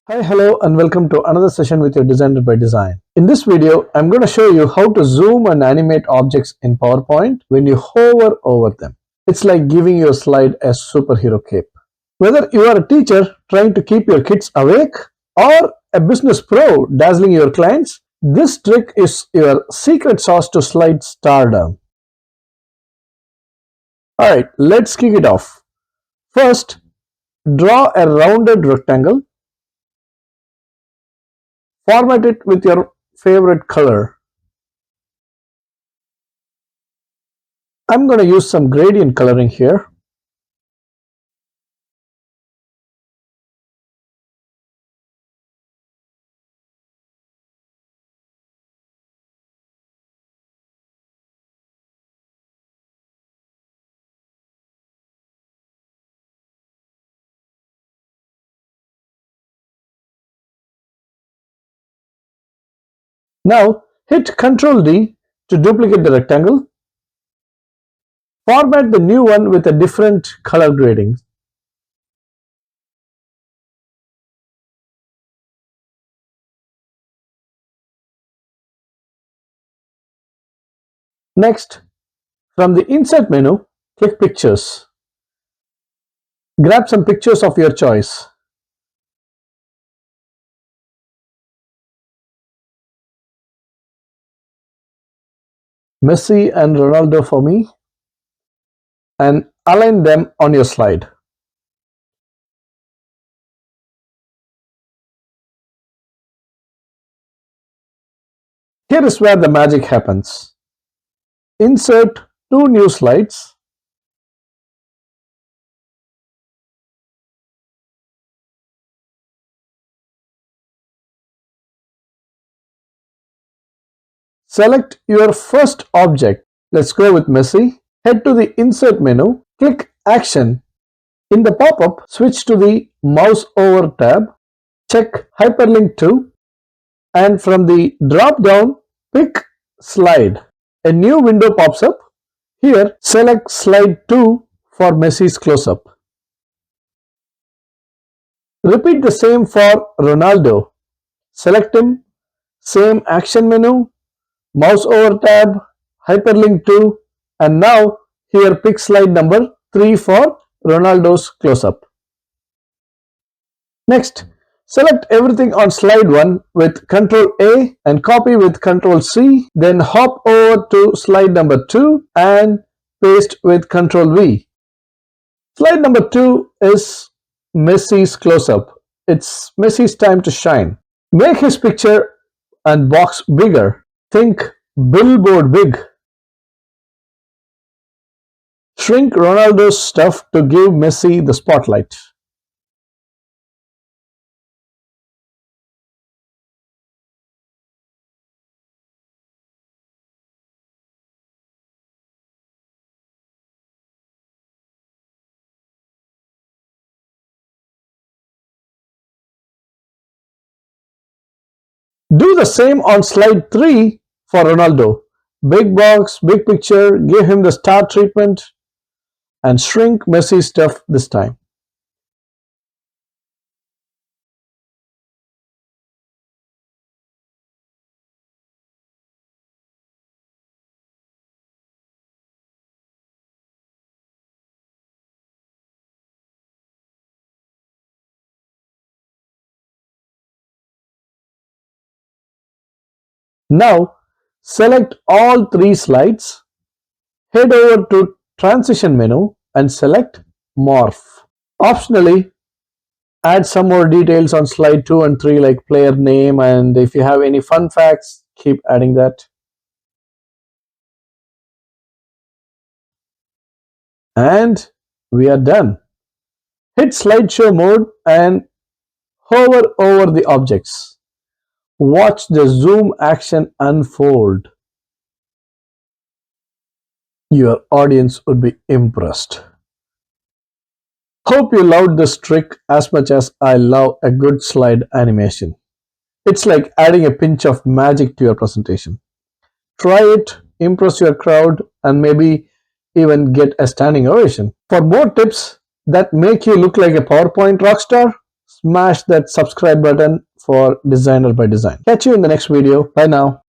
Hi, hello, and welcome to another session with your Designer by Design. In this video, I'm going to show you how to zoom and animate objects in PowerPoint when you hover over them. It's like giving your slide a superhero cape. Whether you are a teacher trying to keep your kids awake or a business pro dazzling your clients, this trick is your secret sauce to slide stardom. Alright, let's kick it off. First, draw a rounded rectangle. Format it with your favorite color. I'm going to use some gradient coloring here. Now hit Ctrl D to duplicate the rectangle. Format the new one with a different color grading. Next, from the Insert menu, click Pictures. Grab some pictures of your choice. Messi and Ronaldo for me, and align them on your slide. Here is where the magic happens. Insert two new slides. Select your first object. Let's go with Messi. Head to the Insert menu, click Action. In the pop-up, switch to the Mouse Over tab, check Hyperlink to, and from the drop-down, pick Slide. A new window pops up. Here, select Slide 2 for Messi's close-up. Repeat the same for Ronaldo. Select him, same action menu, Mouse Over tab, Hyperlink to, and now here pick slide number 3 for Ronaldo's close-up. Next, select everything on slide 1 with Ctrl A and copy with Ctrl C, then hop over to slide number 2 and paste with Ctrl V. Slide number 2 is Messi's close-up. It's Messi's time to shine. Make his picture and box bigger. Think billboard big. Shrink Ronaldo's stuff to give Messi the spotlight. Do the same on slide 3 for Ronaldo. Big box, big picture, give him the star treatment, and shrink Messi's stuff this time. Now, select all 3 slides, head over to Transition menu and select Morph. Optionally, add some more details on slide 2 and 3 like player name, and if you have any fun facts, keep adding that. And we are done. Hit slideshow mode and hover over the objects. Watch the zoom action unfold. Your audience would be impressed. Hope you loved this trick as much as I love a good slide animation. It's like adding a pinch of magic to your presentation. Try it, impress your crowd, and maybe even get a standing ovation. For more tips that make you look like a PowerPoint rockstar, smash that subscribe button for Designer by Design. Catch you in the next video. Bye now.